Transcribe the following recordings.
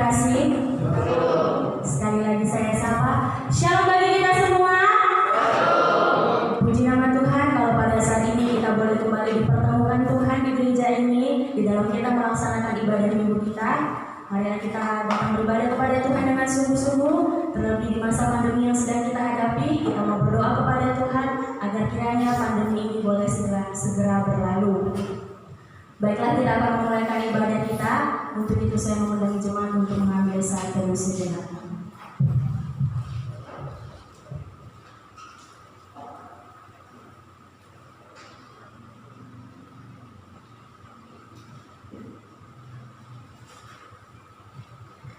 kasih? Sekali lagi saya sapa. Shalom bagi kita semua. Puji nama Tuhan kalau pada saat ini kita boleh kembali dipertemukan Tuhan di gereja ini, di dalam kita melaksanakan ibadah minggu kita. Mari kita datang beribadah kepada Tuhan dengan sungguh-sungguh, terlebih di masa pandemi yang sedang kita hadapi. Kita mau berdoa kepada Tuhan agar kiranya pandemi ini boleh segera berlalu. Baiklah, kita akan memulaikan ibadah kita. Untuk itu saya mengundang jemaat untuk mengambil saat teduh sejenak.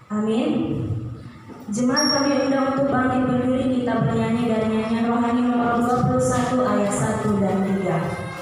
Amin. Jemaat kami undang untuk bangkit berdiri, kita bernyanyi dari nyanyian rohani nomor 21 ayat 1 dan 3.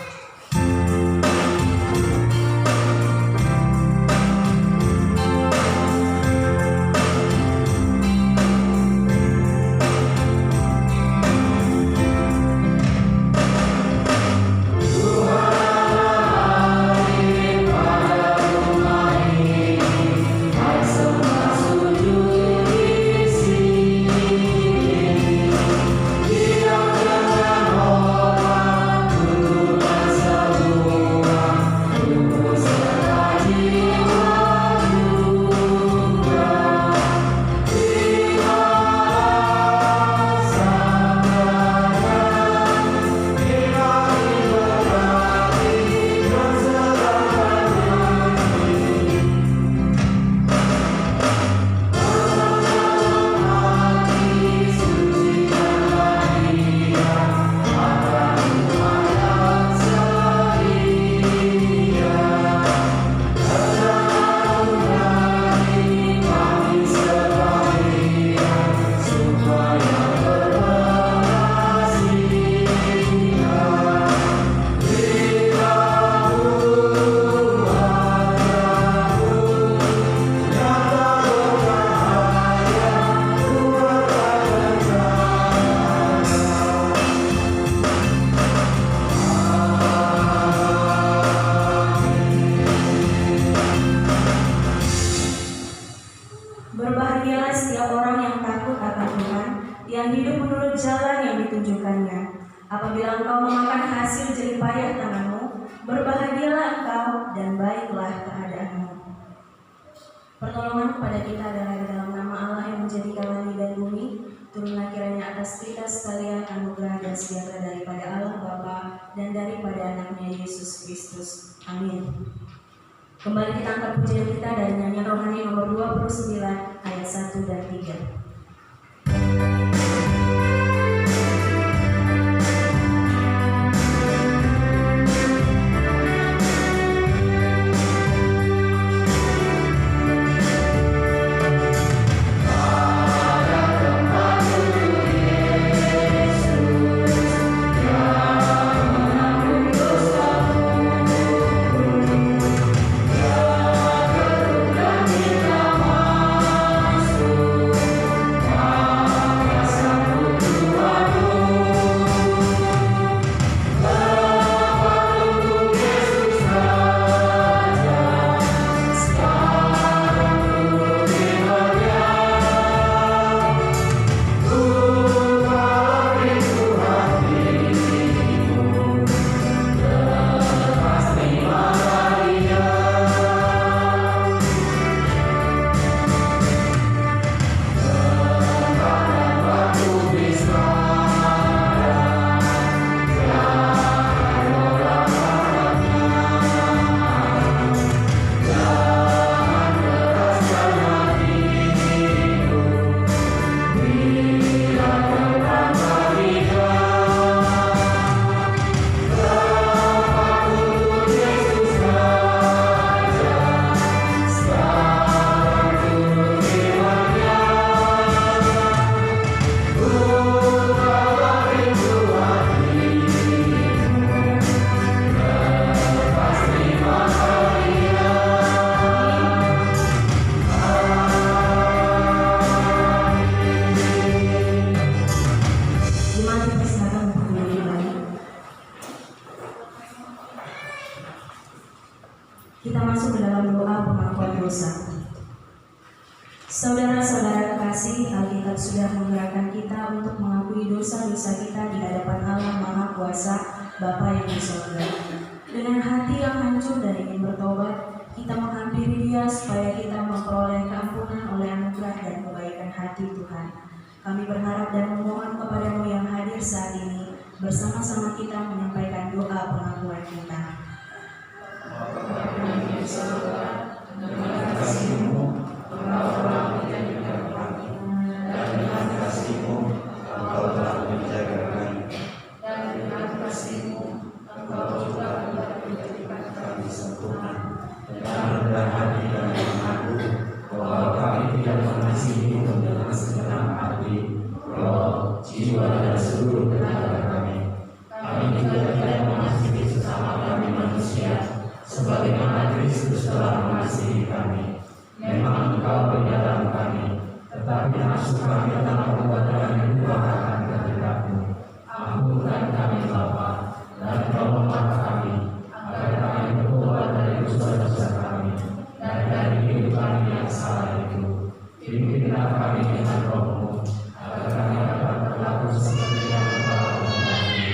Berbahagialah setiap orang yang takut akan Tuhan, yang hidup menurut jalan yang ditunjukkannya. Apabila engkau memakan hasil jerih payah tanganmu, berbahagialah engkau dan baiklah keadaanmu. Pertolongan kepada kita adalah di dalam nama Allah yang menjadikan langit dan bumi. Turunlah kiranya atas kita sekalian anugerah dan sejahtera daripada Allah Bapa dan daripada anaknya Yesus Kristus. Amin. Kembali kita angkat pujian kita dari nyanyian rohani nomor 29 ayat 1 dan 3. Saudara-saudara kekasih, Alkitab sudah menggerakkan kita untuk mengakui dosa-dosa kita di hadapan Allah Maha Kuasa, Bapa yang di surga. Dengan hati yang hancur dan ingin bertobat, kita menghampiri Dia supaya kita memperoleh keampunan oleh anugerah dan kebaikan hati Tuhan. Kami berharap dan memohon kepadamu yang hadir saat ini, bersama-sama kita menyampaikan doa pengakuan kita. Terima kasih-Mu, Engkau telah menjadikan kami, dan dengan kasih-Mu, Engkau telah menjaga kami, dan dengan kasih-Mu, Engkau juga telah menjadikan kami sempurna. Dengan rendah hati kami mengaku bahwa kami tidak mengasihi-Mu dengan segenap hati, roh, jiwa, dan seluruh tenaga kami. Kami juga tidak mengasihi sesama kami manusia, sebagaimana Kristus telah mengasihi kami. Memang Engkau di dalam kami, tetapi nafsu kami telah membuat kami lupa akan kehendak-Mu. Ampunkan kami Bapa, dan tolonglah kami, agar kami bertobat dari dosa-dosa kami, dan dari kehidupan yang salah itu. Pimpinlah kami dengan Roh-Mu, agar kami dapat berlaku seperti yang Engkau kehendaki,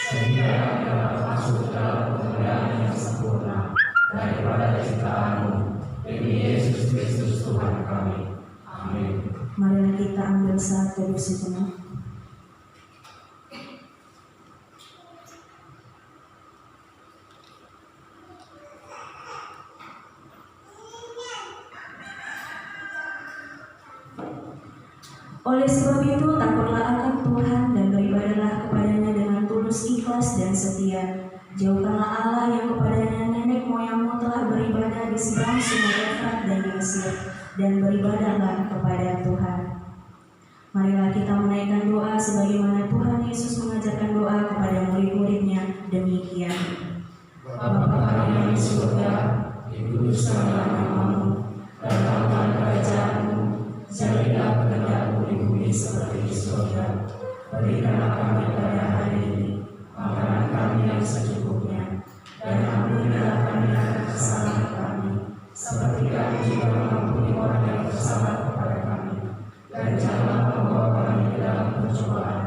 sehingga kami dapat masuk dalam kemuliaan yang sempurna daripada ciptaan-Mu. Demi Yesus Kristus Tuhan kami. Amin. Marilah kita ambil saat teduh sejenak. Oleh sebab itu, takutlah akan Tuhan dan beribadahlah kepadanya dengan tulus, ikhlas, dan setia. Jauhkanlah Allah yang kepadanya nenek moyangmu telah beribadah di seberang sungai Efrat dan di Mesir, dan beribadahlah kepada Tuhan. Marilah kita menaikkan doa sebagaimana Tuhan Yesus mengajarkan doa kepada murid-muridnya, demikian. Bapa kami yang di surga, dikuduskanlah nama-Mu, datanglah kerajaan-Mu, jadilah kehendak-Mu di bumi seperti di surga. Berikanlah kami pada hari ini makanan kami yang secukupnya, dan ampunilah kami akan kesalahan kami, seperti kami juga mengampuni orang yang bersalah kepada kami. Dan janganlah membawa kami ke dalam pencobaan,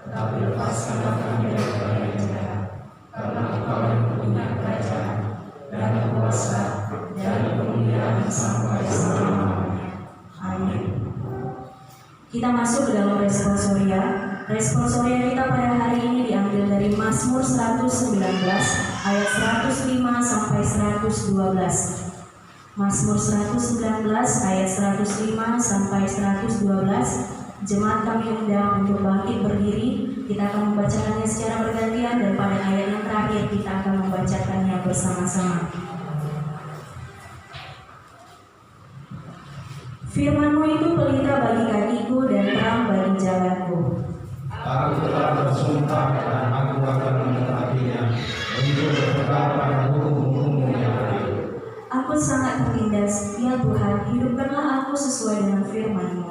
tetapi lepaskanlah kami dari yang jahat. Karena Engkau yang punya kerajaan, dan kuasa, dan kemuliaan sampai selama-lamanya. Amin. Kita masuk ke dalam responsoria. Responsoria kita pada hari ini diambil dari Mazmur 119 ayat 105 sampai 112. Mazmur 119 ayat 105 sampai 112. Jemaat kami undang untuk bangkit berdiri. Kita akan membacakannya secara bergantian, dan pada ayat yang terakhir kita akan membacakannya bersama-sama. Firman-Mu itu pelita bagi kakiku dan terang bagi jalanku. Aku telah bersumpah dan aku akan menetapinya untuk berpegang pada hukum-hukum-Mu yang adil. Aku sangat tertindas, ya Tuhan, hidupkanlah aku sesuai dengan firman-Mu.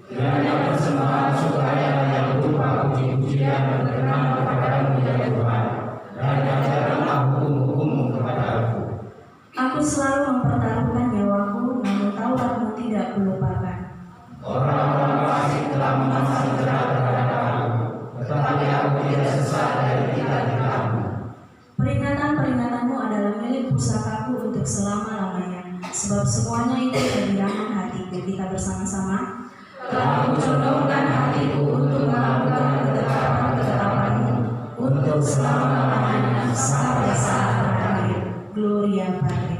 Biarlah persembahan supaya yang berupa puji-pujian berkenan kepada-Mu ya Tuhan, dan ajarkanlah hukum-hukum-Mu kepada-Ku. Aku selalu mempertaruhkan nyawaku, namun Taurat-Mu tidak kulupakan. Orang-orang fasik telah memasang jerat terhadap aku, tetapi aku tidak sesat dari kitab-kitab-Mu. Peringatan-peringatanmu adalah milik pusakaku untuk selama-lamanya, sebab semuanya itu kegirangan hatiku. Kita bersama-sama. Telah kucondongkan hatiku untuk melakukan ketetapan-ketetapan-Mu, untuk selama-lamanya sampai saat terakhir. Gloria Patri.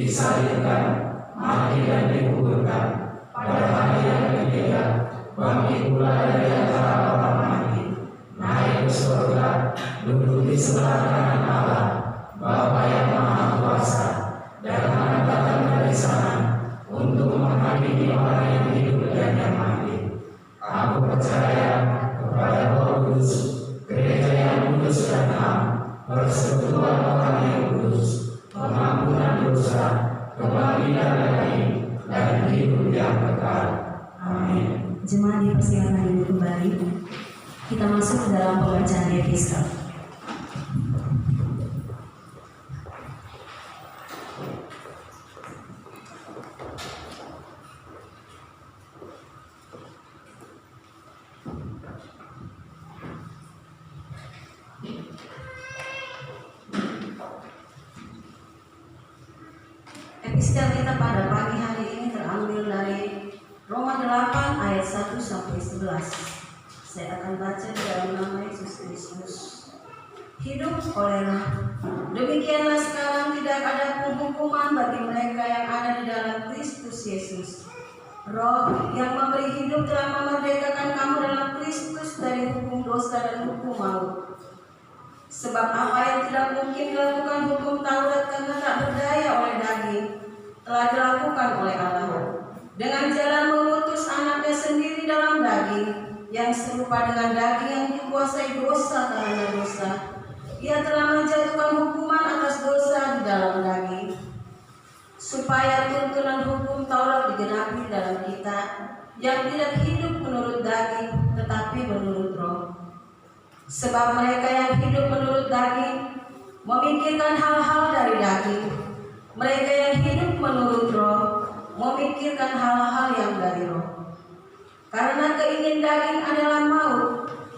disalibkan, mati dan dikuburkan. Pada hari yang ketiga, bangkit pula dari antara orang mati, naik ke surga, duduk di sebelah kanan Allah, Bapa yang Maha Kuasa, dan akan datang dari sana untuk menghakimi orang yang hidup dan yang mati. Aku percaya kepada Roh Kudus, gereja yang kudus dan am, persekutuan orang yang kudus, pengampunan dosa, kebangkitan daging, dan hidup yang kekal. Amin. Jemaat dipersilakan duduk kembali. Kita masuk ke dalam pembacaan Episkal. Episkal kita pada pagi hari ini terambil dari Roma 8 ayat 1 sampai 11. Saya akan baca di dalam nama Yesus Kristus. Hidup olehlah. Demikianlah sekarang tidak ada penghukuman bagi mereka yang ada di dalam Kristus Yesus. Roh yang memberi hidup telah memerdekakan kamu dalam Kristus dari hukum dosa dan hukum maut. Sebab apa yang tidak mungkin dilakukan hukum Taurat karena tak berdaya oleh daging, telah dilakukan oleh Allah dengan jalan mengutus anaknya sendiri dalam daging, yang serupa dengan daging yang dikuasai dosa karena dosa. Ia telah menjatuhkan hukuman atas dosa di dalam daging, supaya tuntunan hukum Taurat digenapi dalam kita, yang tidak hidup menurut daging tetapi menurut Roh. Sebab mereka yang hidup menurut daging memikirkan hal-hal dari daging, mereka yang hidup menurut Roh memikirkan hal-hal yang dari Roh. Karena keinginan daging adalah maut,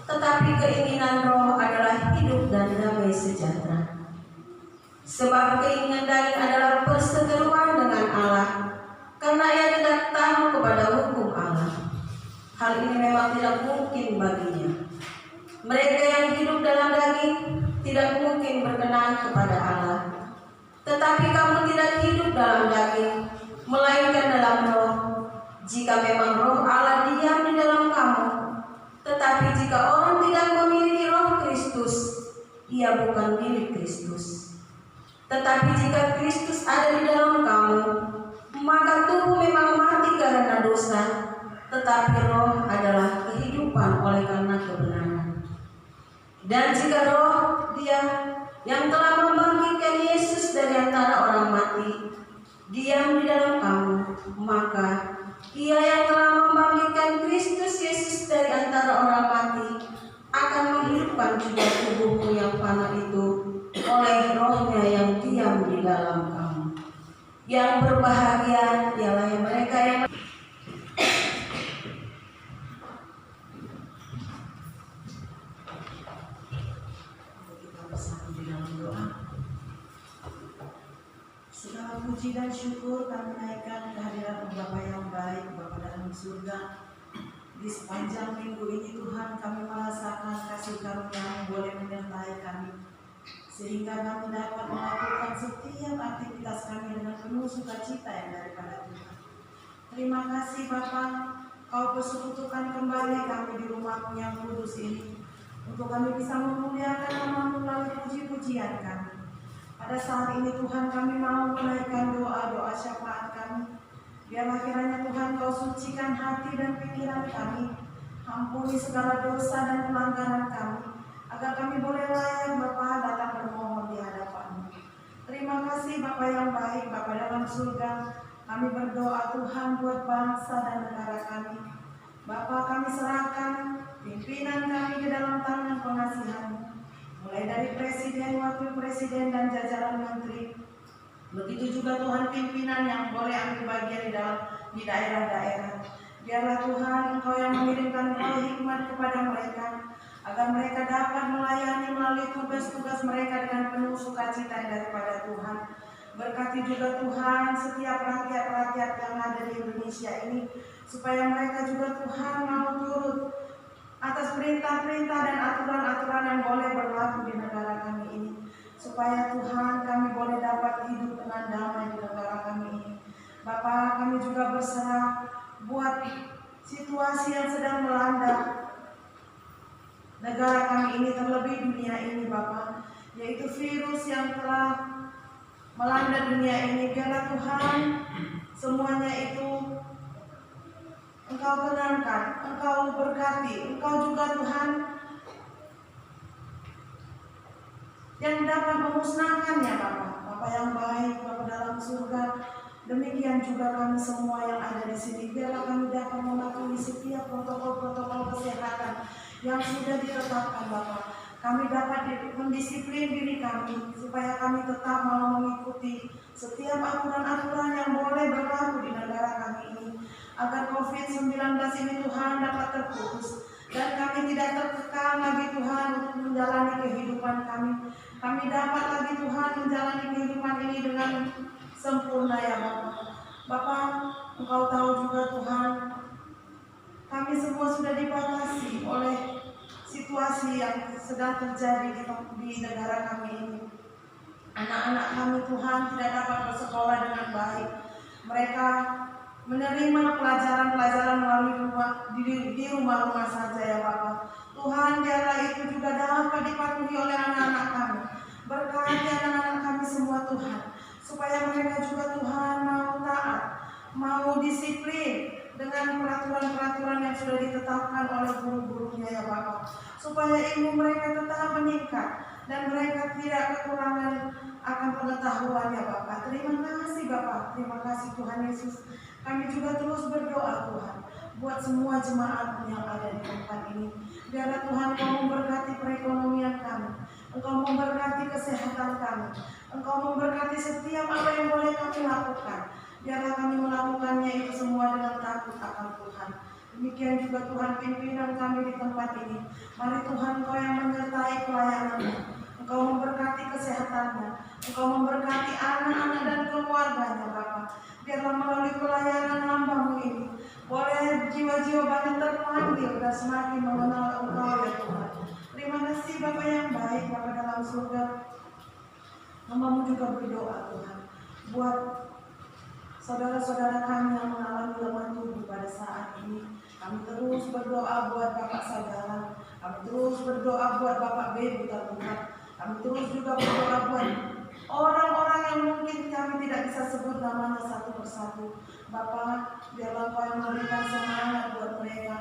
tetapi keinginan Roh adalah hidup dan damai sejahtera. Sebab keinginan daging adalah perseteruan dengan Allah, karena ia tidak tahu kepada hukum Allah. Hal ini memang tidak mungkin baginya. Mereka yang hidup dalam daging tidak mungkin berkenan kepada Allah. Tetapi kamu tidak hidup dalam daging, melainkan dalam Roh, jika memang Roh Allah diam di dalam kamu. Tetapi jika orang tidak memiliki Roh Kristus, ia bukan milik Kristus. Tetapi jika Kristus ada di dalam kamu, maka tubuh memang mati karena dosa, tetapi Roh adalah kehidupan oleh karena kebenaran. Dan jika Roh Dia yang telah membangkitkan Yesus dari antara orang mati diam di dalam kamu, maka Ia yang telah membangkitkan Kristus Yesus dari antara orang mati akan menghidupkan juga tubuhmu yang fana itu oleh Roh-Nya yang diam di dalam kamu. Yang berbahagia ialah mereka yang segala puji dan syukur kami naikkan kehadiran Bapa yang baik, Bapa dalam surga. Di sepanjang minggu ini Tuhan, kami merasakan kasih karunia yang boleh menyertai kami, sehingga kami dapat melakukan setiap aktivitas kami dengan penuh sukacita yang daripada Tuhan. Terima kasih Bapa, Kau persekutukan kembali kami di rumah-Mu yang kudus ini, untuk kami bisa memuliakan nama-Mu melalui puji-pujian kami. Pada saat ini Tuhan, kami mau menaikkan doa-doa syafaat kami. Biarlah kiranya Tuhan Kau sucikan hati dan pikiran kami, ampuni segala dosa dan pelanggaran kami, agar kami boleh layak Bapa datang bermohon di hadapan-Mu. Terima kasih Bapa yang baik, Bapa dalam surga. Kami berdoa Tuhan buat bangsa dan negara kami. Bapa, kami serahkan pimpinan kami ke dalam tangan pengasihan-Mu, mulai dari presiden, wakil presiden, dan jajaran menteri. Begitu juga Tuhan pimpinan yang boleh ambil bagian di daerah-daerah. Biarlah Tuhan Engkau yang mengirimkan roh hikmat kepada mereka, agar mereka dapat melayani melalui tugas-tugas mereka dengan penuh sukacita daripada Tuhan. Berkati juga Tuhan setiap rakyat-rakyat yang ada di Indonesia ini, supaya mereka juga Tuhan mau turut atas perintah-perintah dan aturan-aturan yang boleh berlaku di negara kami ini. supaya Tuhan kami boleh dapat hidup dengan damai di negara kami ini. Bapa, kami juga berserah buat situasi yang sedang melanda negara kami ini, terlebih dunia ini Bapa, yaitu virus yang telah melanda dunia ini. Biarlah Tuhan semuanya itu Engkau tenangkan, Engkau berkati, Engkau juga Tuhan yang dapat memusnahkannya Bapa. Bapa yang baik, Bapa dalam surga, demikian juga kami semua yang ada di sini. Biarlah kami dapat mematuhi setiap protokol-protokol kesehatan yang sudah ditetapkan Bapa. Kami dapat mendisiplin diri kami supaya kami tetap mau mengikuti setiap aturan-aturan yang boleh berlaku di negara kami ini, agar COVID-19 ini Tuhan dapat terputus dan kami tidak terkekang lagi Tuhan untuk menjalani kehidupan kami. Kami dapat lagi Tuhan menjalani kehidupan ini dengan sempurna ya Bapa. Bapa, Engkau tahu juga Tuhan, kami semua sudah dibatasi oleh situasi yang sedang terjadi di negara kami ini. Anak-anak kami Tuhan tidak dapat bersekolah dengan baik. Mereka menerima pelajaran-pelajaran melalui di rumah-rumah saja ya Bapak. Tuhan, biarlah itu juga dapat dipatuhi oleh anak-anak kami. Berkati anak-anak kami semua Tuhan, supaya mereka juga Tuhan mau taat, mau disiplin dengan peraturan-peraturan yang sudah ditetapkan oleh guru-gurunya ya Bapak, supaya ilmu mereka tetap meningkat dan mereka tidak kekurangan akan pengetahuan ya Bapak. Terima kasih Bapak, terima kasih Tuhan Yesus. Kami juga terus berdoa Tuhan buat semua jemaat yang ada di tempat ini. Biarlah Tuhan Engkau memberkati perekonomian kami, Engkau memberkati kesehatan kami, Engkau memberkati setiap apa yang boleh kami lakukan. Biarlah kami melakukannya itu semua dengan takut akan Tuhan. Demikian juga Tuhan pimpinan kami di tempat ini. Mari Tuhan Engkau yang menyertai pelayanannya, Engkau memberkati kesehatannya, Engkau memberkati anak-anak dan keluarganya Bapak. Biarlah melalui pelayanan hamba-Mu ini boleh jiwa-jiwa banyak terpanggil dan semakin mengenal Engkau ya Tuhan. Terima kasih Bapak yang baik, Bapak dalam surga. Hamba-Mu juga berdoa Tuhan buat saudara-saudara kami yang mengalami lemah tubuh pada saat ini. Kami terus berdoa buat Bapak Sagala, kami terus berdoa buat Bapak Bebu terbuka, kami terus juga berdoa buat orang-orang yang mungkin kami tidak bisa sebut namanya satu persatu. Bapak, biarlah Engkau yang memberikan semangat buat mereka,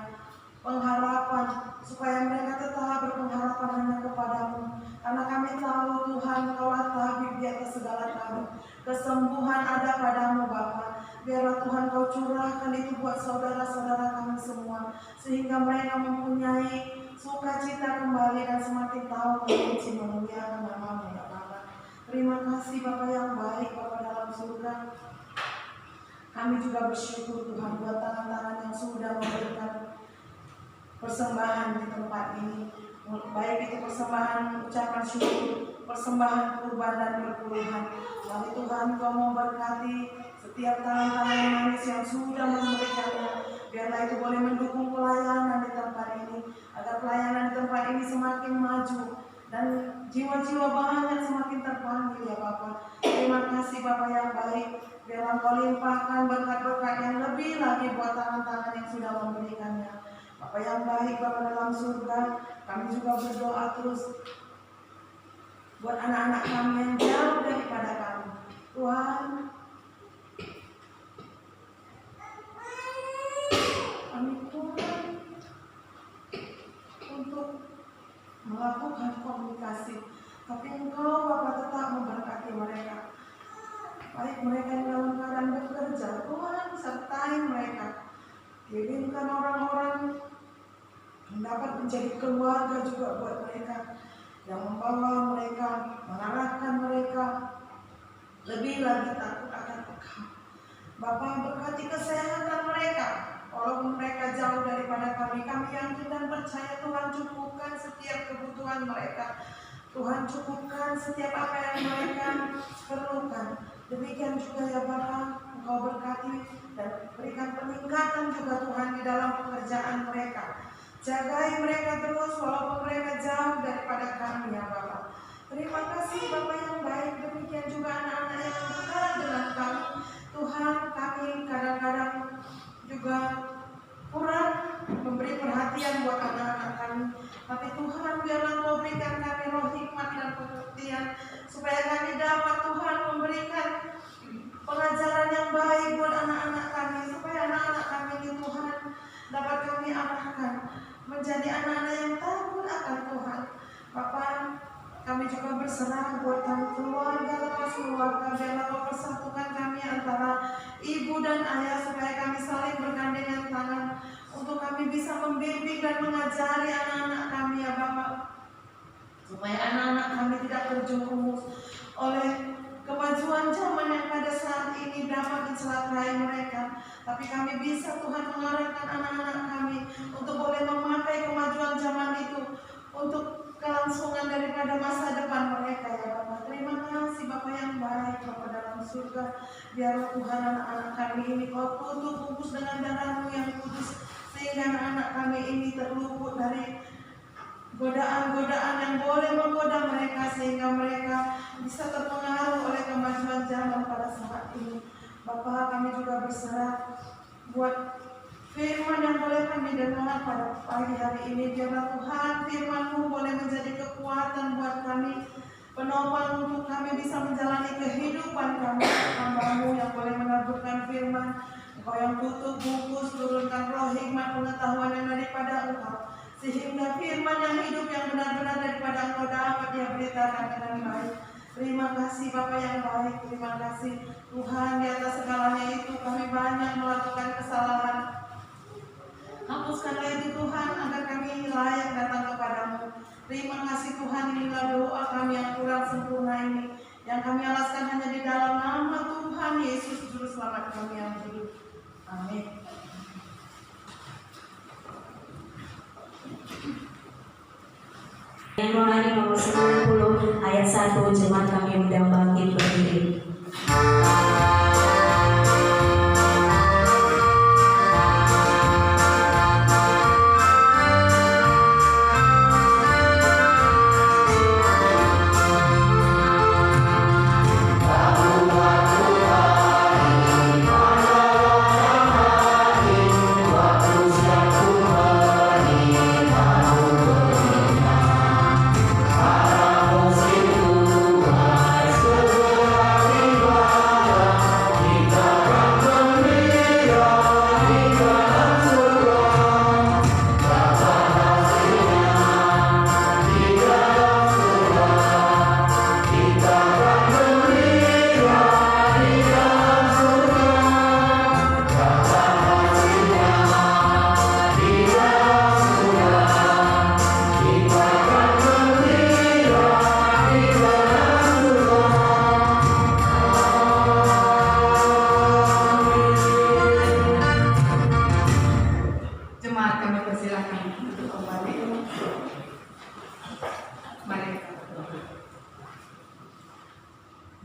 pengharapan, supaya mereka tetap berpengharapan hanya kepadamu. Karena kami tahu Tuhan Engkaulah tabib di atas segala tabib. Kesembuhan ada padamu Bapa. Biarlah Tuhan Kau curahkan itu buat saudara-saudara kami semua, sehingga mereka mempunyai sukacita kembali dan semakin tahu memuji memuliakan nama-Mu ya Bapa. Terima kasih Bapa yang baik, Bapa dalam surga. Kami juga bersyukur Tuhan buat tangan-tangan yang sudah memberikan persembahan di tempat ini, baik itu persembahan ucapan syukur, persembahan kurban dan perpuluhan. Mari Tuhan Kau memberkati setiap tangan-tangan manis yang sudah memberikannya. Biarlah itu boleh mendukung pelayanan di tempat ini, agar pelayanan di tempat ini semakin maju dan jiwa-jiwa banyak semakin terpanggil ya Bapak. Terima kasih Bapak yang baik. Biarlah Kau limpahkan berkat-berkat yang lebih lagi buat tangan-tangan yang sudah memberikannya. Bapak yang baik, Bapak dalam surga, kami juga berdoa terus buat anak-anak kami yang jauh daripada kami. Tuhan, kami kurang untuk melakukan komunikasi, tapi Engkau Bapak tetap memberkati mereka. Baik mereka yang dalam keadaan bekerja, Tuhan sertai mereka. Kirimkan orang-orang yang dapat menjadi keluarga juga buat mereka, yang membawa mereka, mengarahkan mereka lebih lagi takut akan Engkau. Bapak berkati kesehatan mereka, walaupun mereka jauh daripada kami yakin dan percaya Tuhan cukupkan setiap kebutuhan mereka. Tuhan cukupkan setiap apa yang mereka perlukan. Demikian juga ya Bapak, Engkau berkati dan berikan peningkatan juga Tuhan di dalam pekerjaan mereka. Jagai mereka terus walaupun mereka jauh daripada kami ya Bapak. Terima kasih Bapak Tuhan, biarlah Engkau berikan kami roh hikmat dan pengertian, supaya kami dapat Tuhan memberikan pengajaran yang baik buat anak-anak kami, supaya anak-anak kami ini Tuhan dapat kami arahkan menjadi anak-anak yang takut akan Tuhan. Bapa, kami juga berserah buat kami keluarga, lepas keluarga, biarlah Kau persatukan kami antara ibu dan ayah, supaya kami saling bergandengan tangan untuk kami bisa membimbing dan mengajari anak-anak kami ya Bapak, supaya anak-anak kami tidak terjerumus oleh kemajuan zaman yang pada saat ini dapat mencelakai mereka, tapi kami bisa Tuhan mengarahkan anak-anak kami untuk boleh memakai kemajuan zaman itu untuk kelangsungan daripada masa depan mereka ya Bapak. Terima kasih Bapak yang baik, Bapak dalam surga. Biarlah Tuhan anak-anak kami ini Kau bungkus dengan darah-Mu yang kudus, sehingga anak-anak kami ini terluput dari godaan-godaan yang boleh menggoda mereka, sehingga mereka bisa terpengaruh oleh kemajuan zaman pada saat ini. Bapa, kami juga berserah buat firman yang boleh kami dengar pada pagi hari ini. Biarlah Tuhan firman-Mu boleh menjadi kekuatan buat kami, penopang untuk kami bisa menjalani kehidupan kami. Hamba-Mu yang boleh menaburkan firman, Engkau yang tutup bungkus, turunkan roh hikmat pengetahuan yang daripada Engkau, sehingga firman yang hidup yang benar-benar daripada Engkau dapat dia beritakan dengan baik. Terima kasih Bapa yang baik, terima kasih Tuhan. Di atas segalanya itu kami banyak melakukan kesalahan. Hapuskanlah itu Tuhan, agar kami layak datang kepadamu. Terima kasih Tuhan, inilah doa kami yang kurang sempurna ini, yang kami alaskan hanya di dalam nama Tuhan Yesus Juru Selamat kami yang hidup. Amin. Yang rohani nomor 90 ayat 1, jemaat kami undang bangkit berdiri.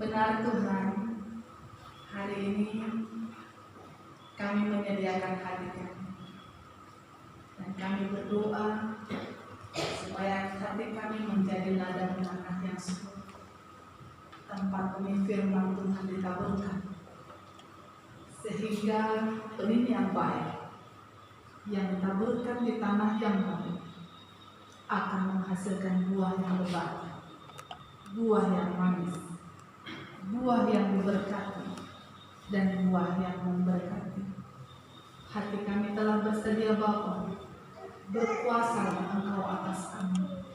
Benar Tuhan, hari ini kami menyediakan hati kami, dan kami berdoa supaya hati kami menjadi ladang tanah yang subur, tempat benih firman Tuhan ditaburkan, sehingga benih yang baik yang ditaburkan di tanah yang baik akan menghasilkan buah yang lebat, buah yang manis, buah yang diberkati, dan buah yang memberkati. Hati kami telah bersedia Bapa, berkuasalah Engkau atas kami,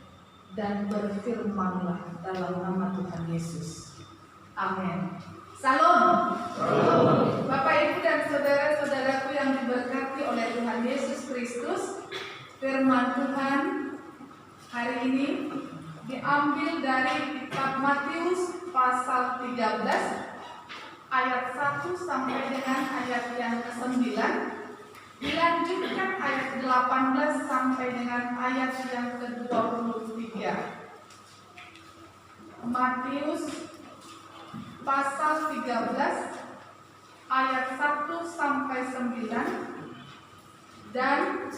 dan berfirmanlah dalam nama Tuhan Yesus. Amin. Salam. Bapak, Ibu, dan saudara-saudaraku yang diberkati oleh Tuhan Yesus Kristus, firman Tuhan hari ini diambil dari kitab Matius pasal 13 ayat 1 sampai dengan ayat yang ke-9, dilanjutkan ayat 18 sampai dengan ayat yang ke-23. Matius pasal 13 ayat 1 sampai 9 dan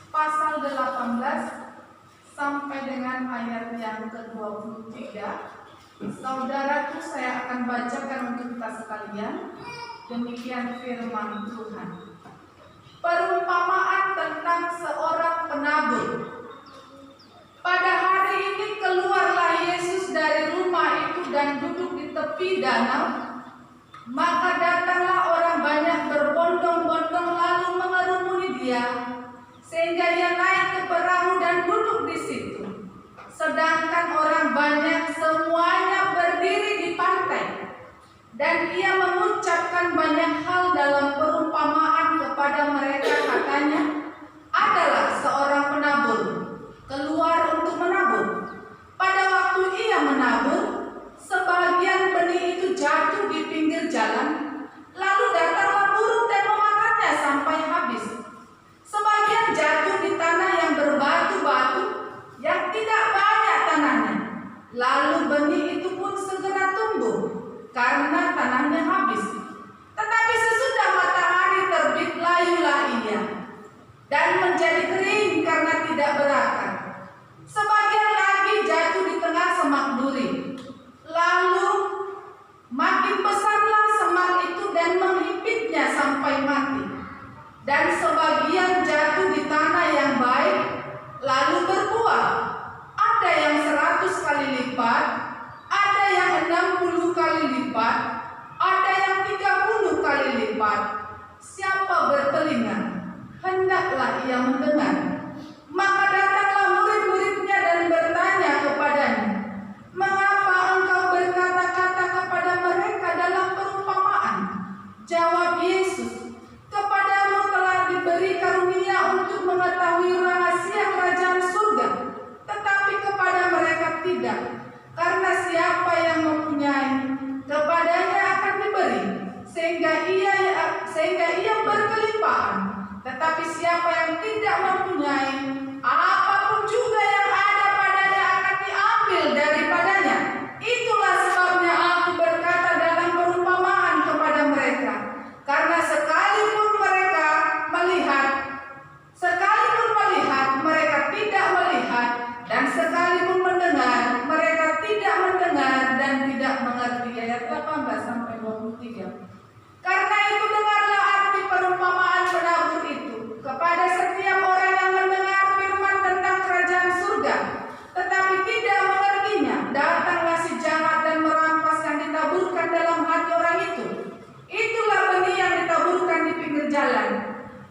pasal 18 sampai dengan ayat yang ke-23. Saudaraku, saya akan bacakan untuk kita sekalian. Demikian firman Tuhan. Perumpamaan tentang seorang penabur. tepi danau, maka datanglah orang banyak berbondong-bondong lalu mengerumuni dia, sehingga ia naik ke perahu dan duduk di situ. Sedangkan orang banyak semuanya berdiri di pantai. Dan ia mengucapkan banyak hal dalam perumpamaan kepada mereka, katanya, adalah seorang penabur keluar untuk menabur. Pada waktu ia menabur, sebagian benih itu jatuh di pinggir jalan, lalu datanglah burung dan memakannya sampai habis. Sebagian jatuh di tanah yang berbatu-batu, yang tidak banyak tanahnya, lalu benih itu pun segera tumbuh karena tanahnya habis. Tetapi sesudah matahari terbit, layulah ia dan menjadi kering karena tidak berakar. Sebagian lagi jatuh di tengah semak duri, lalu makin besarlah semak itu dan menghimpitnya sampai mati. Dan sebagian jatuh di tanah yang baik, lalu berbuah. Ada yang 100 kali lipat, ada yang 60 kali lipat, ada yang 30 kali lipat. Siapa bertelinga, hendaklah ia mendengar. Maka datanglah murid-muridnya dan bertanya kepadanya, mengapa engkau berkata-kata kepada mereka dalam perumpamaan? Jawab Yesus, kepadamu telah diberi karunia untuk mengetahui rahasia kerajaan surga, tetapi kepada mereka tidak. Karena siapa yang mempunyai, kepadanya akan diberi, sehingga ia berkelimpahan. Tetapi siapa yang tidak mempunyai, apapun juga yang ada padanya akan diambil daripadanya. Itulah sebabnya aku berkata dalam perumpamaan kepada mereka, karena sekalipun melihat, mereka tidak melihat, dan sekalipun mendengar, mereka tidak mendengar dan tidak mengerti. Ayat 18 sampai 23. Karena itu dengarlah arti perumpamaan penabur itu kepada setiap orang yang mendengar firman tentang kerajaan surga, tetapi tidak mengertinya. Datanglah si jahat dan merampas yang ditaburkan dalam hati orang itu. Itulah benih yang ditaburkan di pinggir jalan.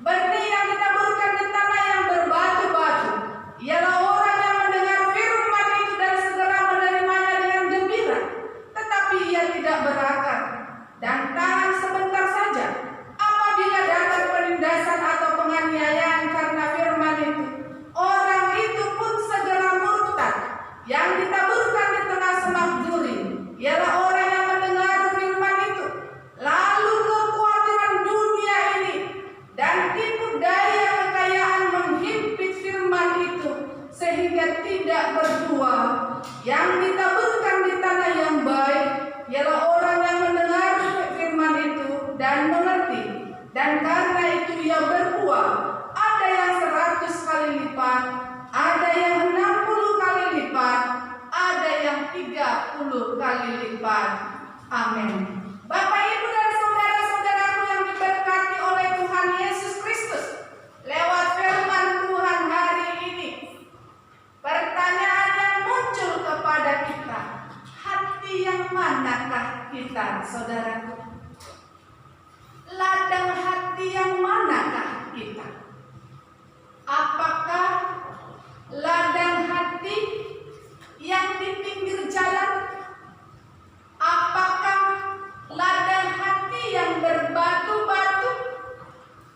Benih yang ditaburkan di tanah yang berbatu-batu ialah orang yang mendengar firman itu dan segera menerimanya dengan gembira, tetapi ia tidak berakar dan tahan sebentar saja. Apabila datang penindasan atau penganiayaan karena firman itu, orang itu pun segera murtad. Yang ditaburkan di tengah semak duri ialah orang yang mendengar firman itu, lalu kekhawatiran dunia ini dan tipu daya kekayaan menghimpit firman itu sehingga tidak berbuah. Yang ditaburkan di tanah yang baik ialah orang yang mendengar firman itu dan mengerti, dan karena itu ia berbuah. Ada yang 100 kali lipat, ada yang 60 kali lipat, ada yang 30 kali lipat. Amin. Bapak, Ibu, dan saudara-saudaraku yang diberkati oleh Tuhan Yesus Kristus, lewat firman Tuhan hari ini, pertanyaan yang muncul kepada kita, hati yang manakah kita, saudaraku? Ladang hati yang manakah kita? Apakah ladang hati yang di pinggir jalan? Apakah ladang hati yang berbatu-batu?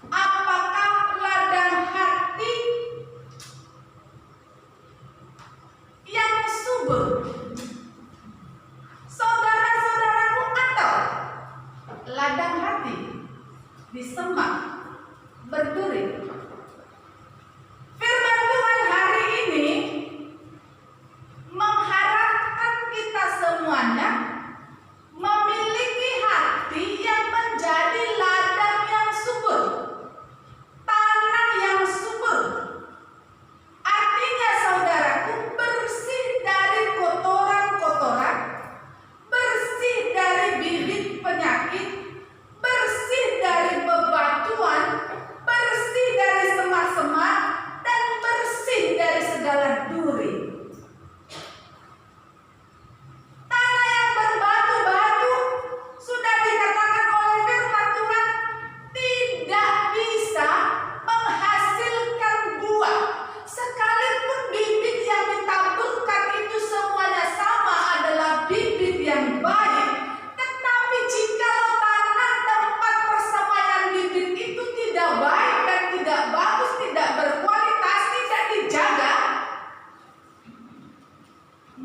Apakah ladang hati yang subur? Saudara-saudaraku, atau ladang hati di semak berduri?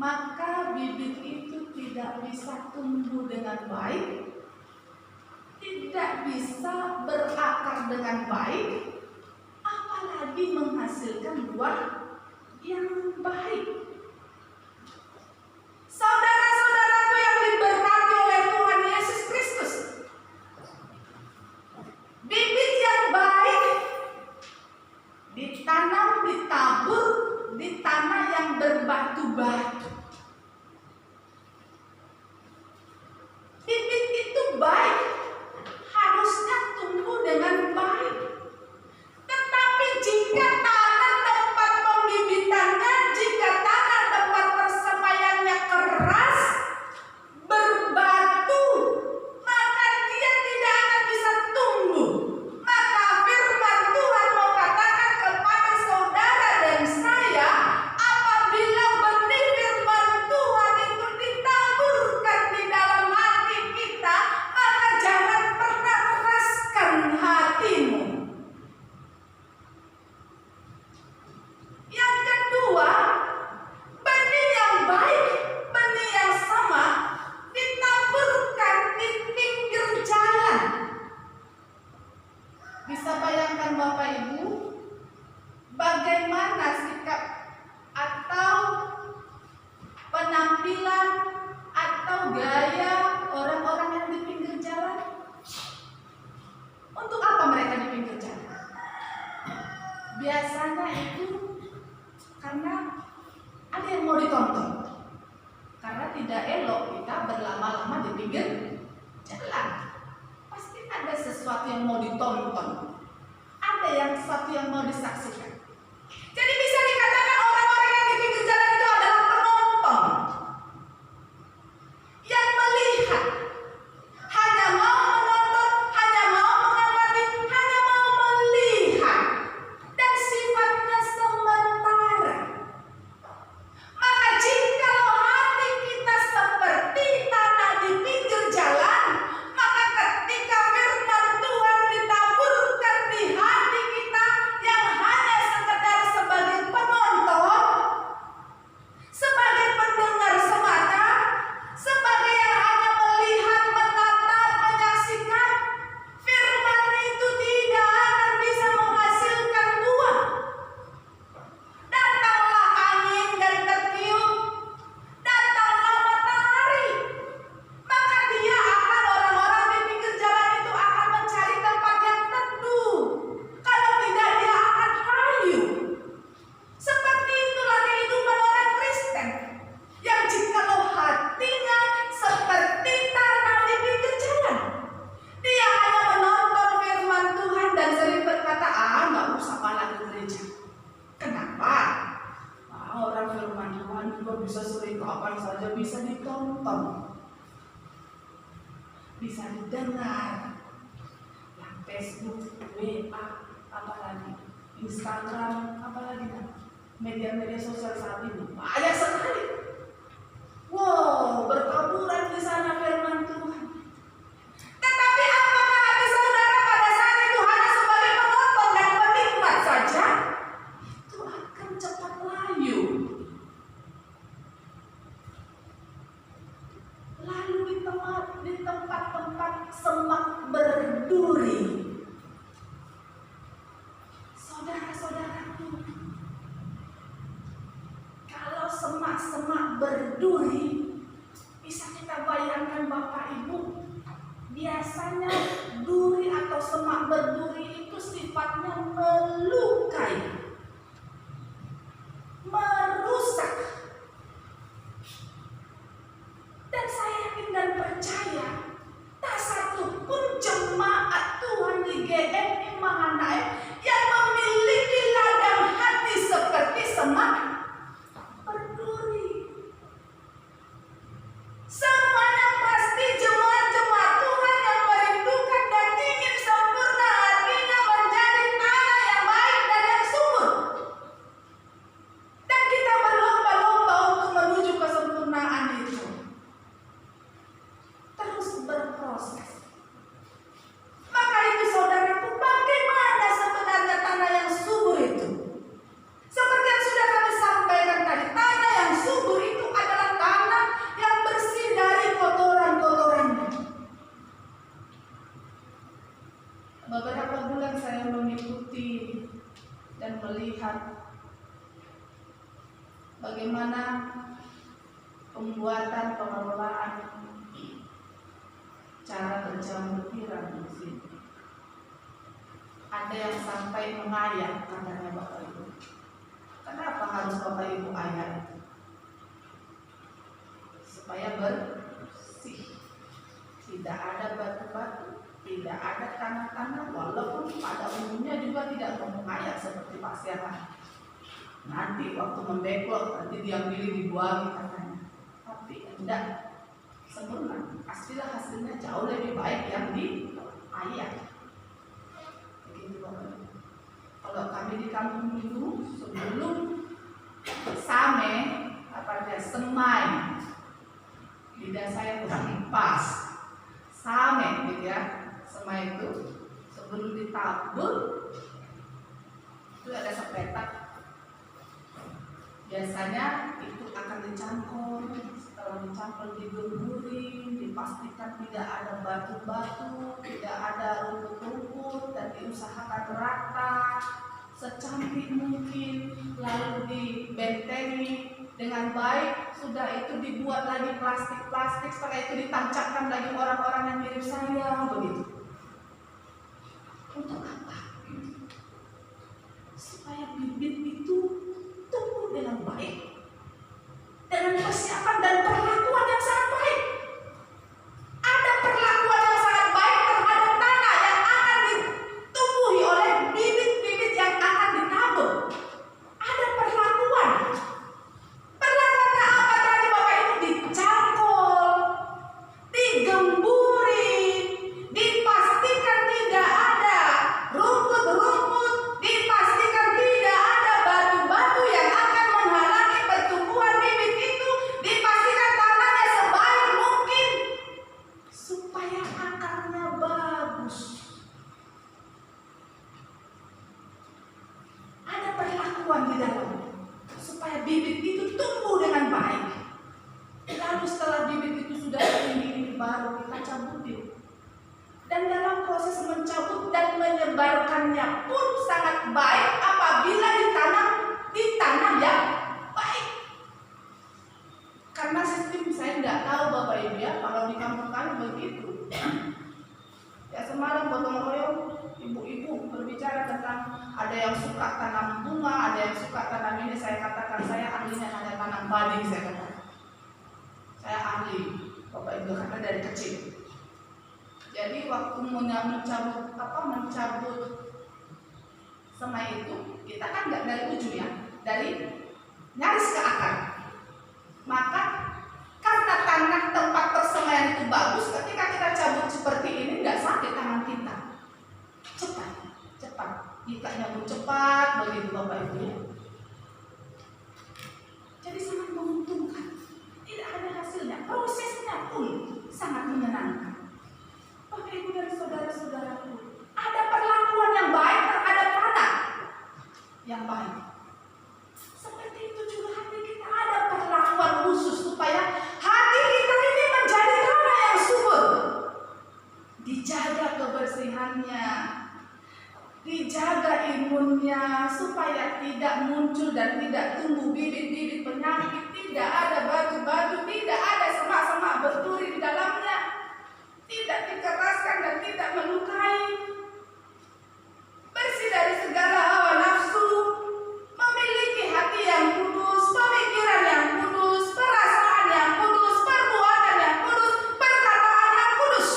maka bibit itu tidak bisa tumbuh dengan baik, tidak bisa berakar dengan baik, apalagi menghasilkan buah yang baik. Saudara-saudaraku yang diberkati oleh Tuhan Yesus Kristus, bibit yang baik ditanam, ditabur di tanah yang berbatu-batu. Bibit itu baik, harusnya tumbuh dengan baik. Tetapi jika tanah tempat pembibitannya, jika tanah tempat persemaiannya keras, berbatu, maka dia tidak akan bisa tumbuh. Maka firman Tuhan mau katakan kepada saudara dan saya, apabila benih firman Tuhan itu ditaburkan di dalam hati kita, maka jangan pernah keraskan hatimu. Yang kedua, benih yang baik, benih yang sama ditaburkan di pinggir jalan. Bisa bayangkan Bapak Ibu, bagaimana sikap atau penampilan atau gaya orang-orang yang di pinggir jalan? Untuk apa mereka di pinggir jalan? Biasanya itu karena ada yang mau ditonton. Karena tidak elok kita berlama-lama di pinggir jalan. Pasti ada sesuatu yang mau ditonton. Ada yang sesuatu yang mau disaksikan. Jadi bisa dikatakan orang-orang yang di pinggir jalan itu adalah penonton. Yang melihat, hanya mau menonton, hanya mau mengamati, hanya mau melihat. Dan sifatnya sementara. Maka jikalau hati kita seperti tanah di pinggir jalan, maka ketika firman Tuhan ditaburkan di hati kita yang hanya sekedar sebagai penonton, sebagai pendengar semata, sebagai yang hanya melihat, menatap, menyaksikan, firman itu tidak akan bisa menghasilkan buah. Datanglah angin dan tertiup, datanglah matahari, maka dia akan, orang-orang di pinggir jalan itu akan mencari tempat yang teduh. Kalau tidak, dia akan layu. Seperti itulah kehidupan orang Kristen, yang jikalau hatinya seperti tanah di pinggir jalan, dia hanya menonton firman Tuhan dan sering berkata, nggak usah malah ke gereja. Kenapa? Orang firman Tuhan juga bisa sering, kapan saja bisa ditonton, bisa didengar. Yang Facebook, WA, apalagi Instagram, apalagi media-media sosial saat ini banyak sekali. Wow, bertaburan di sana firman Tuhan. Tetapi apakah hati saudara pada saat itu hanya sebagai penonton dan penikmat saja? Itu akan cepat layu. Lalu di tempat-tempat semak berduri. Saudara-saudaraku, kalau semak-semak berduri, bisa kita bayangkan Bapak Ibu, biasanya duri atau semak berduri itu sifatnya melukai, merusak. Dan saya yakin dan percaya, tak satu pun jemaat Tuhan di GMI Mahanaim yang memiliki ladang hati seperti semak berduri. Semuanya pasti jemaat-jemaat Tuhan yang merindukan dan ingin sempurna hatinya menjadi tanah yang baik bagaimana pembuatan pengelolaan cara berjamur tiram di sini. Ada yang sampai mengayak katanya Bapak Ibu. Kenapa harus Bapak Ibu ayak itu? Supaya bersih, tidak ada batu-batu, tidak ada tanah-tanah, walaupun pada umumnya juga tidak mengayak seperti pasiran. Nanti waktu membekok, nanti diambil dibuang katanya. Tapi tidak sempurna. Pastilah hasilnya jauh lebih baik yang diayak. Begitu Bapak. Kalau kami di kampung dulu sebelum same semai, lidah saya kurang pas. Same gitu ya. Semai itu sebelum ditabur itu ada sepetak. Biasanya itu akan dicangkul, setelah dicangkul digemburin, dipastikan tidak ada batu-batu, tidak ada rumput-rumput, dan diusahakan rata secantik mungkin, lalu dibentengi dengan baik. Sudah itu dibuat lagi plastik-plastik, setelah itu ditancapkan lagi orang-orang yang mirip saya begitu. Untuk apa? Supaya bibit itu tumbuh dengan baik, dengan persiapan dan perlakuan yang sangat baik. Ada perlakuan yang sangat baik terhadap tanah yang akan ditumbuhi oleh bibit-bibit yang akan ditabur. Ada perlakuan. Perlakuannya apa tadi Bapak Ibu? Dicangkul, digemburi, dipastikan tidak ada rumput-rumput, dipastikan tidak ada batu-batu yang akan menghalangi pertumbuhan bibit itu, dipastikan tanahnya sebaik mungkin supaya akarnya bagus. Ada perlakuan di dalam supaya bibit itu tumbuh dengan baik. Lalu setelah bibit itu sudah tinggi, baru kita cabutin. Dan dalam proses mencabut dan menyebarkannya pun sangat baik apabila ditanam di tanah yang baik. Karena sistem saya tidak tahu Bapak Ibu ya, kalau di kampung kami begitu. Ya semalam gotong royong ibu-ibu berbicara tentang ada yang suka tanam bunga, ada yang suka tanam ini. Saya katakan saya ahlinya hanya tanam padi, saya katakan. Saya ahli, Bapak Ibu, karena dari kecil. Jadi waktu mencabut semai itu, kita kan nggak dari ujung ya, dari nyaris ke akar. Maka karena tanah tempat persemaian itu bagus, ketika kita cabut seperti ini nggak sakit tangan kita. Cepat, giganya pun cepat, begitu Bapak Ibu ya. Jadi sangat menguntungkan. Tidak ada hasilnya, prosesnya pun sangat menyenangkan. Bapak Ibu dan saudara-saudaraku, ada perlakuan yang baik terhadap tanah yang baik. Seperti itu juga hati kita, ada perlakuan khusus supaya hati kita ini menjadi tanah yang subur. Dijaga kebersihannya, dijaga imunnya, supaya tidak muncul dan tidak tumbuh bibit-bibit penyakit, tidak ada batu-batu, tidak ada semak-semak berduri di dalamnya, tidak dikeraskan dan tidak melukai, bersih dari segala hawa nafsu, memiliki hati yang kudus, pemikiran yang kudus, perasaan yang kudus, perbuatan yang kudus, perkataan yang kudus.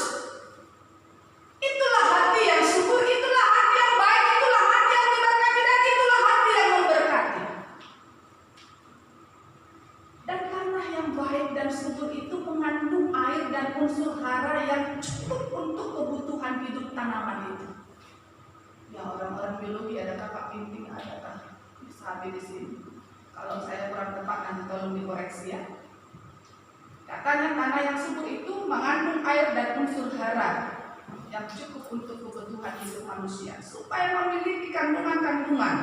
Itulah hati yang subur, itulah hati yang baik, itulah hati yang diberkati, dan itulah hati yang memberkati. Dan tanah yang baik dan subur itu mengandung air dan unsur hara yang cukup untuk kebutuhan hidup tanaman itu. Ya, orang-orang biologi ada kakak pinting, ada sapi di sini. Kalau saya kurang tepat nanti tolong dikoreksi ya. Katanya tanah yang subur itu mengandung air dan unsur hara yang cukup untuk kebutuhan hidup manusia, supaya memiliki kandungan-kandungan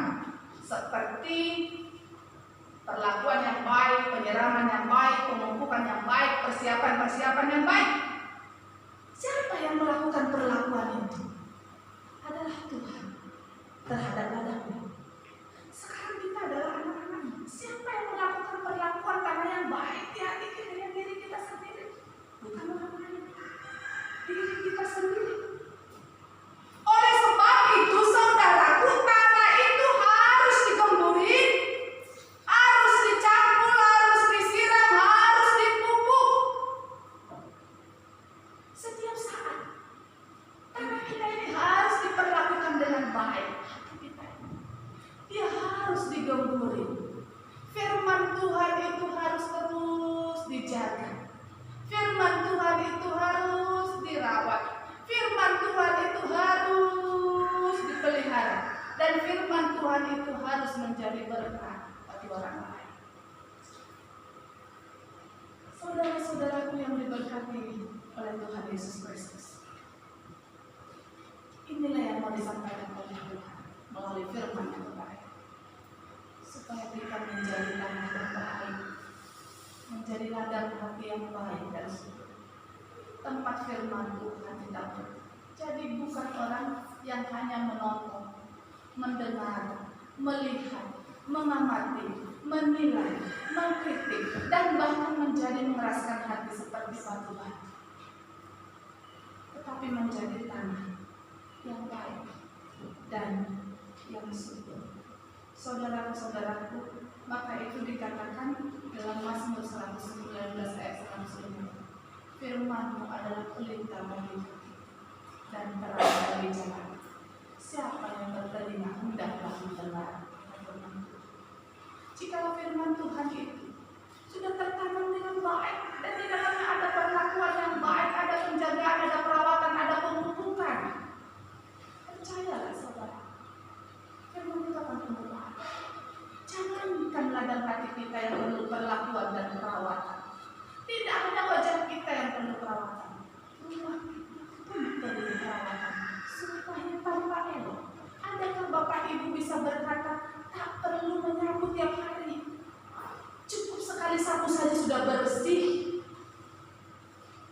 seperti perlakuan yang baik, penyiraman yang baik, pemupukan yang baik, persiapan-persiapan yang baik. Siapa yang melakukan perlakuan itu? Adalah Tuhan terhadap Adam. Sekarang kita adalah anak-anaknya. Siapa yang melakukan perlakuan harus menjadi berkat bagi orang lain. Saudara-saudaraku yang diberkati oleh Tuhan Yesus Kristus, inilah yang mau disampaikan oleh Tuhan melalui firman yang terbaik, supaya kita menjadi tanah yang baik, menjadi ladang hati yang baik dan subur, tempat firman Tuhan didapat. Jadi bukan orang yang hanya menonton, mendengar, melihat, mengamati, menilai, mengkritik, dan bahkan menjadi mengeraskan hati seperti batu batu, tetapi menjadi tanah yang baik dan yang subur. Saudara-saudaraku, maka itu dikatakan dalam Mazmur 119 ayat 105, firman-Mu adalah pelita bagi kaki dan terang bagi jalan. Siapa yang bertelinga hendaklah mendengar. Jikalau firman Tuhan itu sudah tertanam dengan baik dan di dalamnya ada perlakuan yang baik, ada penjagaan, ada perawatan, ada pemupukan, percayalah saudara, firman itu akan tumbuh baik. Jangankan ladang hati kita yang perlu perlakuan dan perawatan, tidak hanya wajah kita yang perlu perawatan, rumah kita pun perlu perawatan supaya tampak elok. Adakah Bapak Ibu bisa berkata tak perlu menyapu tiap hari, cukup sekali sapu saja sudah bersih?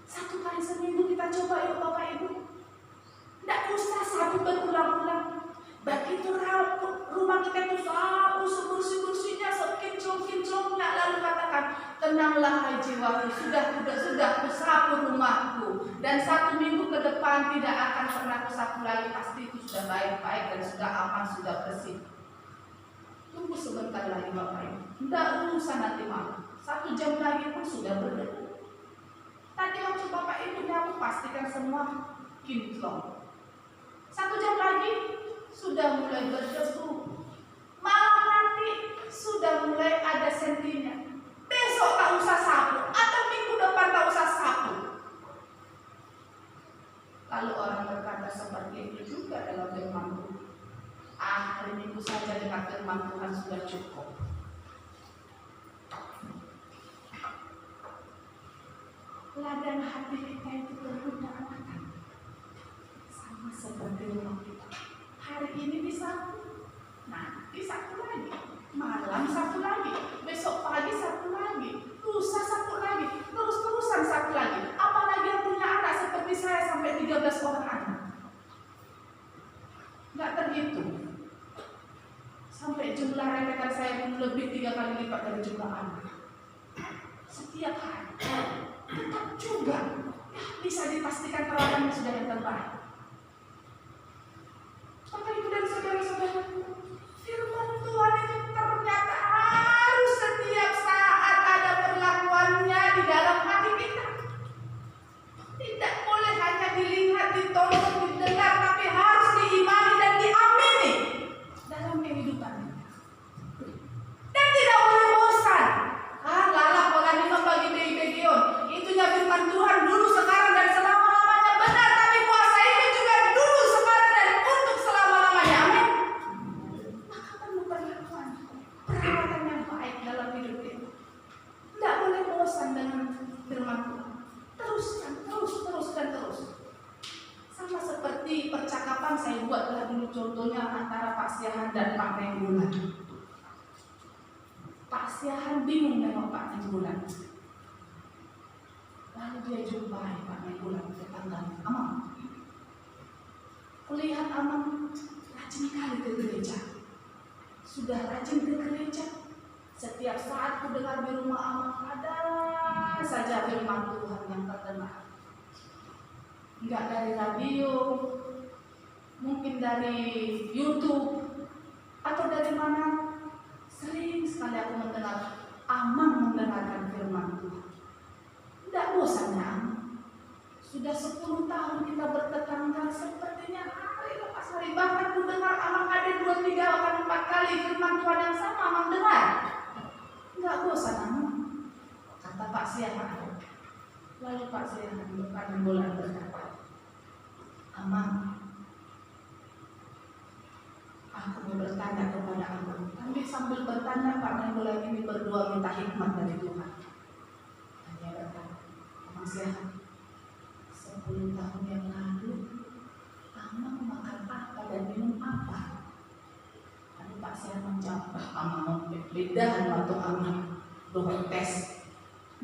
Satu kali seminggu kita coba yuk Bapak Ibu. Tidak usah sapu berulang-ulang. Begitu rumah kita itu sapu sebersih-bersihnya, sekinclong-kinclongnya, lalu katakan, tenanglah hai jiwaku, sudah kusapu rumahku, dan 1 minggu ke depan tidak akan pernah kusapu lagi, pasti itu sudah baik-baik dan sudah aman, sudah bersih. Tunggu sebentar lagi Bapak Ibu, tidak usah nanti malam, 1 jam lagi pun sudah berdebu. Tadi waktu Bapak Ibu nyapu pastikan semua kinclong, 1 jam lagi sudah mulai berdebu, malam nanti sudah mulai ada sentinya. Besok tak usah sapu, atau minggu depan tak usah sapu. Lalu orang berkata seperti itu juga dalam firman Tuhan. Hari Minggu saja dengan firman Tuhan sudah cukup. Ladang hati kita itu perlu diamalkan, sama seperti rumah kita. Hari ini disapu, nanti sapu lagi, malam sapu lagi, besok pagi sapu lagi, lusa sapu lagi, terus-terusan sapu lagi. Apalagi yang punya anak seperti saya sampai 13 orang anak, nggak terhitung. Sampai jumlah rekan saya pun lebih 3 kali lipat dari jumlah anak. Setiap hari, tetap juga bisa dipastikan perawatannya sudah yang terbaik. Bapak Ibu dan saudara-saudaraku, firman Tuhan itu ternyata harus setiap saat ada perlakuannya di dalam hati kita. Tidak boleh hanya dilihat, ditonton, didengar, tapi harus diimani dan diamini dalam kehidupan kita. Dan tidak boleh bosan. Lala pola 5 bagi Gideon. Itunya firman Tuhan dulu, sekarang, dan selama-lamanya benar. Tapi kuasa itu juga dulu, sekarang, dan untuk selama-lamanya. Amin. Maka perlu perlakuan, perawatan yang baik dalam hidup kita. Tidak boleh bosan dengan firman Tuhan. Teruskan, terus. Sama seperti percakapan saya buatlah dulu contohnya antara Pak Siahan dan Pak Nenggulan. Pak Siahan bingung nengok Pak Nenggulan. Lalu dia jumpai Pak Nenggulan tetangganya, Amang. Kulihat Amang rajin kali ke gereja. Sudah rajin ke gereja. Setiap saat ku dengar di rumah Amang ada saja firman Tuhan yang terdengar. Enggak dari radio, mungkin dari YouTube, atau dari mana. Sering sekali aku mendengar Amang mendengarkan firman Tuhan. Tidak bosannya Amang. Sudah 10 tahun kita bertetangga, sepertinya hari lepas hari. Bahkan ku dengar Amang ada 2, 3, bahkan 4 kali firman Tuhan yang sama Amang dengar. Tidak bosan Amang, kata Pak Siahan. Lalu Pak Siahan berkata, Amang, aku mau bertanya kepada Amang. sambil bertanya, Pak Nainggolan ini berdua minta hikmat dari Tuhan. Dan dia berkata, Amang Siahaan, 10 tahun yang lalu Amang makan apa dan minum apa? Lalu Pak Siahaan menjawab, Amang beda waktu Amang dokter tes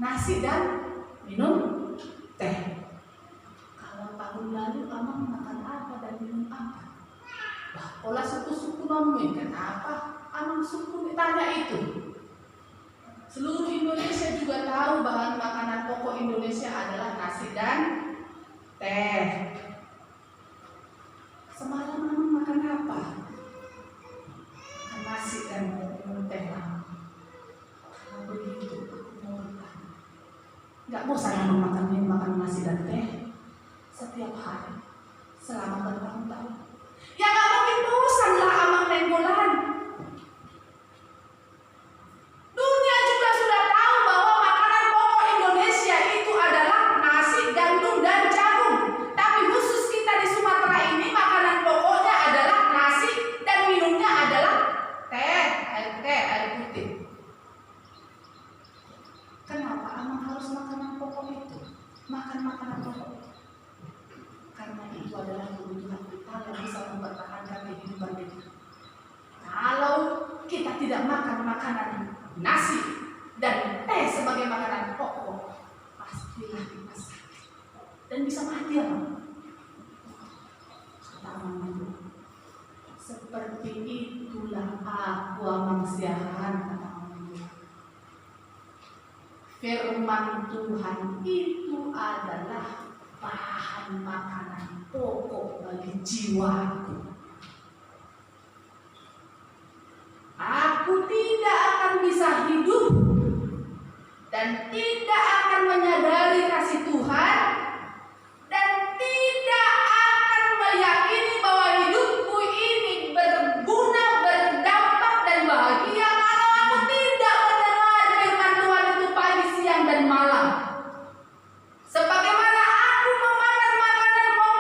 nasi dan minum teh. Kalau tahun lalu Amang makan apa dan minum apa? Wah, pola suku-suku nomin kenapa Amang suku ditanya itu? Seluruh Indonesia juga tahu bahan makanan pokok Indonesia adalah nasi dan teh. Semalam Amang makan apa? Makan nasi dan minum teh. Kalau begitu, mau bertanya, nggak bosan Amang makan nasi dan teh setiap hari selama bertahun-tahun? Ya nggak mungkin bosan lah Amang Nainggolan. Dunia juga sudah tahu bahwa makanan pokok Indonesia itu adalah nasi, gandum, dan jagung. Tapi khusus kita di Sumatera ini makanan pokoknya adalah nasi dan minumnya adalah air putih. Kenapa Amang harus makanan pokok itu? Makan makanan pokok itu? Karena itu adalah kebutuhan kita yang bisa mempertahankan kehidupan kita. Kalau kita tidak makan makanan nasi dan teh sebagai makanan pokok, pastilah kita sakit dan bisa mati ya, kata Amang Nainggolan. Seperti itulah aku Amang Siahaan, kata Amang Nainggolan. Firman Tuhan itu adalah bahan makanan pokok bagi jiwaku. Aku tidak akan bisa hidup dan tidak akan menyadari kasih Tuhan dan tidak akan meyakini bahwa hidupku ini berguna, berdampak dan bahagia kalau aku tidak mendengar firman Tuhan itu pagi, siang, dan malam. Sebagaimana aku memakan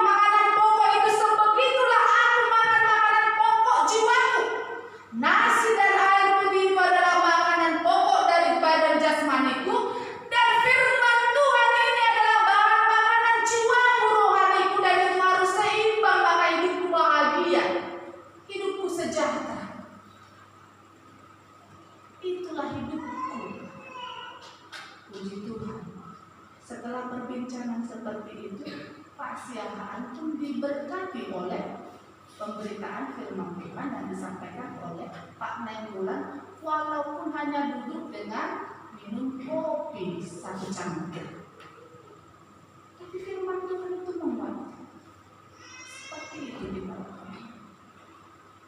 makanan pokok itu, sebegitulah aku makan makanan pokok jiwaku. Nasi dan air putih itu adalah makanan pokok dari badan jasmaniku, dan firman Tuhan ini adalah bahan makanan jiwaku, rohaniku, dan itu harus seimbang maka hidupku bahagia, hidupku sejahtera. Itulah hidupku. Puji Tuhan. Setelah perbincangan seperti itu, Pak Siahaan pun diberkati oleh pemberitaan firman Tuhan yang disampaikan oleh Pak Nainggolan, walaupun hanya duduk dengan minum kopi 1 cangkir. Tapi firman Tuhan itu menguatkan. Seperti itu dibawakan.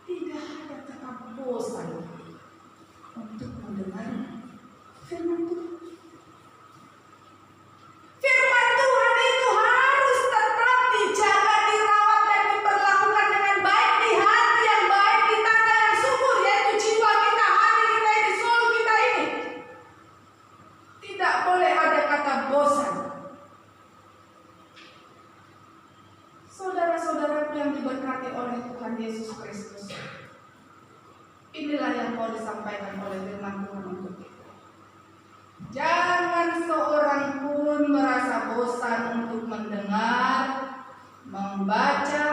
Tidak ada kata bosan untuk mendengar firman Tuhan. Firman Tuhan itu harus tetap dijaga, dirawat, dan diperlakukan dengan baik di hati yang baik, di tanda yang subur, yaitu jiwa kita, hati kita ini, soul kita ini. Tidak boleh ada kata bosan. Saudara-saudaraku yang diberkati oleh Tuhan Yesus Kristus, inilah yang mau disampaikan oleh firman Tuhan untuk kita. Jangan seorang pun merasa bosan untuk mendengar, membaca,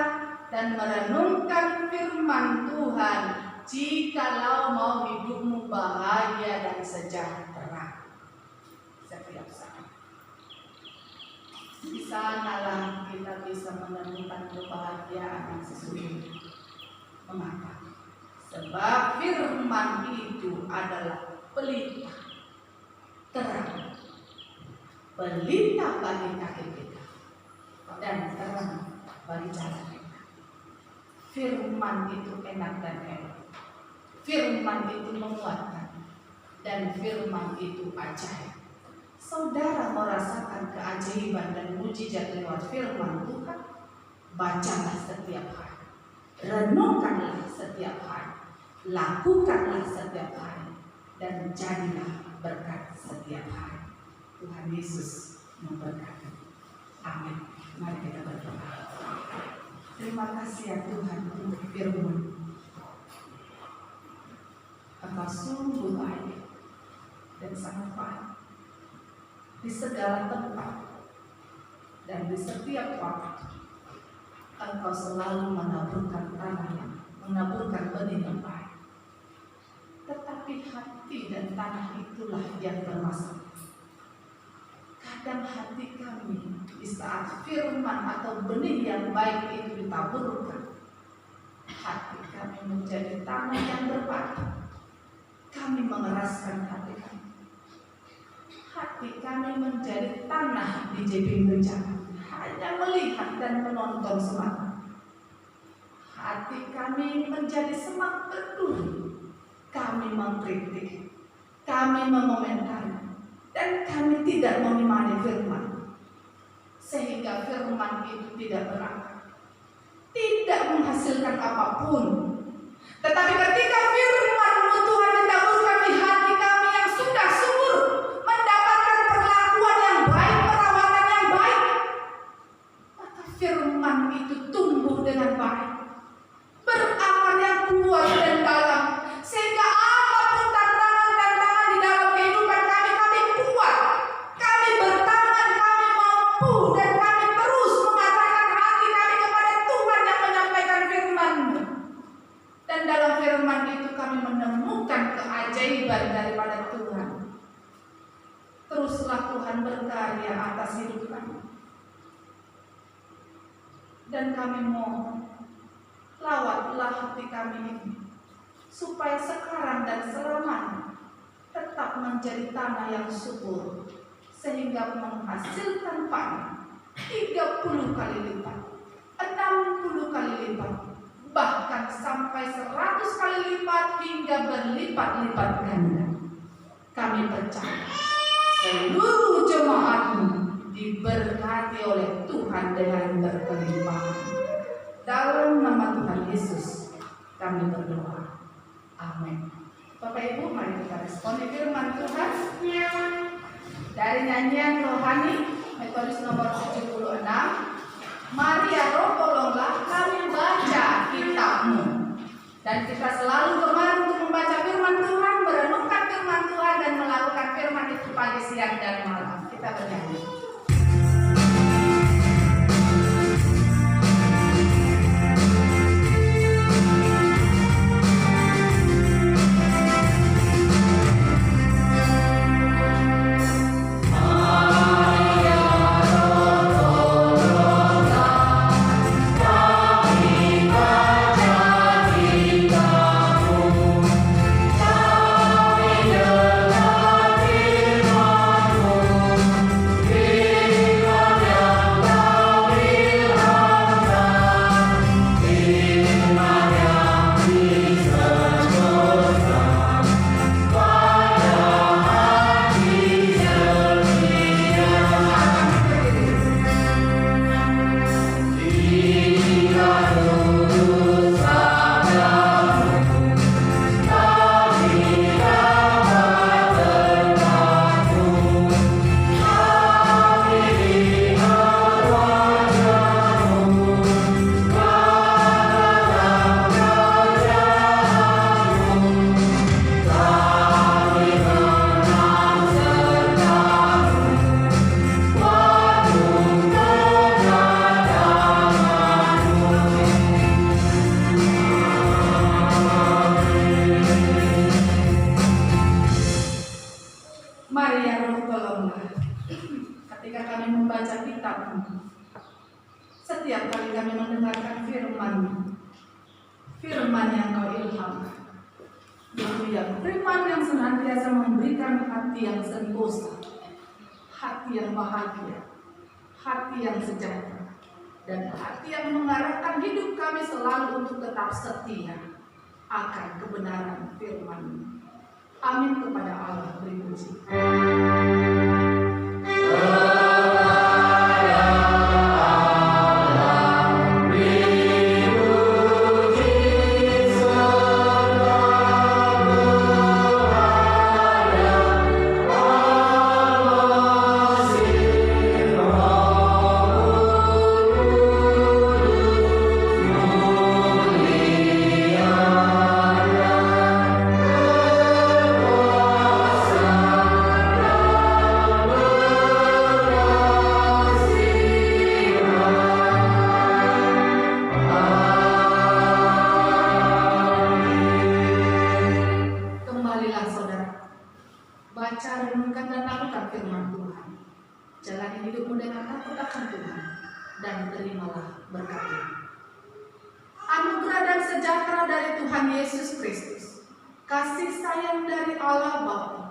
dan merenungkan firman Tuhan jikalau mau hidupmu bahagia dan sejahtera setiap saat. Di sanalah kita bisa menemukan kebahagiaan yang sesungguhnya. Mengapa? Sebab firman itu adalah pelita terang, pelita bagi kaki kita dan terang bagi jalan kita. Firman itu enak dan elok. Firman itu menguatkan dan firman itu ajaib. Saudara merasakan keajaiban dan mujizat lewat firman Tuhan, bacalah setiap hari, renungkanlah setiap hari, lakukanlah setiap hari, dan jadilah berkat setiap hari. Tuhan Yesus memberkati. Amin. Mari kita berdoa. Terima kasih ya Tuhan untuk firman. Engkau memang sungguh baik dan sangat baik. Di segala tempat dan di setiap waktu, Engkau selalu menaburkan menaburkan benih yang baik. Tetapi hati dan tanah itulah yang bermasalah. Kadang hati kami di saat firman atau benih yang baik itu ditaburkan, hati kami menjadi tanah yang berbatu. Kami mengeraskan hati kami. Hati kami menjadi tanah di jebin bencana, hanya melihat dan menonton semata. Hati kami menjadi semak berduri. Kami mengkritik, kami mengomentari, dan kami tidak mengimani firman, sehingga firman itu tidak berakar, tidak menghasilkan apapun. Tetapi ketika firman-Mu Tuhan ditaburkan di hati kami yang sudah subur, mendapatkan perlakuan yang baik, perawatan yang baik, maka firman itu tumbuh dengan baik, berakar yang kuat dan dalam, sehingga apapun tantangan-tantangan di dalam kehidupan kami, kami kuat, kami bertahan, kami mampu, dan kami terus mengarahkan hati kami kepada Tuhan yang menyampaikan firman-Mu. Dan dalam firman itu kami menemukan keajaiban daripada Tuhan. Teruslah Tuhan berkarya atas hidup kami. Dan kami mohon, lawatlah hati kami ini, supaya sekarang dan selamanya tetap menjadi tanah yang subur, sehingga menghasilkan panen 30 kali lipat, 60 kali lipat, bahkan sampai 100 kali lipat hingga berlipat-lipat ganda. Kami percaya seluruh jemaat-Mu diberkati oleh Tuhan dengan berkelimpahan. Dalam nama Tuhan Yesus kami berdoa. Amin. Bapak Ibu, mari kita responi firman Tuhan dari nyanyian rohani Metodis nomor 76. Mari ya Roh, tolonglah kami baca kitab-Mu. Dan kita selalu gemar untuk membaca firman Tuhan, merenungkan firman Tuhan, dan melakukan firman itu pagi, siang, dan malam. Kita bernyanyi. Setiap kali kami mendengarkan firman yang Kau ilhamkan, ya, firman yang senantiasa memberikan hati yang sentosa, hati yang bahagia, hati yang sejahtera, dan hati yang mengarahkan hidup kami selalu untuk tetap setia akan kebenaran firman. Amin. Kepada Allah beri puji. takut akan Tuhan, dan terimalah berkat-Nya. Anugerah dan sejahtera dari Tuhan Yesus Kristus, kasih sayang dari Allah Bapa,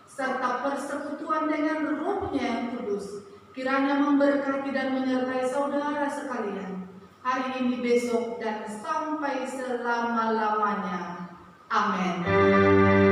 serta persekutuan dengan Roh-Nya yang kudus, kiranya memberkati dan menyertai saudara sekalian, hari ini, besok, dan sampai selama-lamanya. Amin.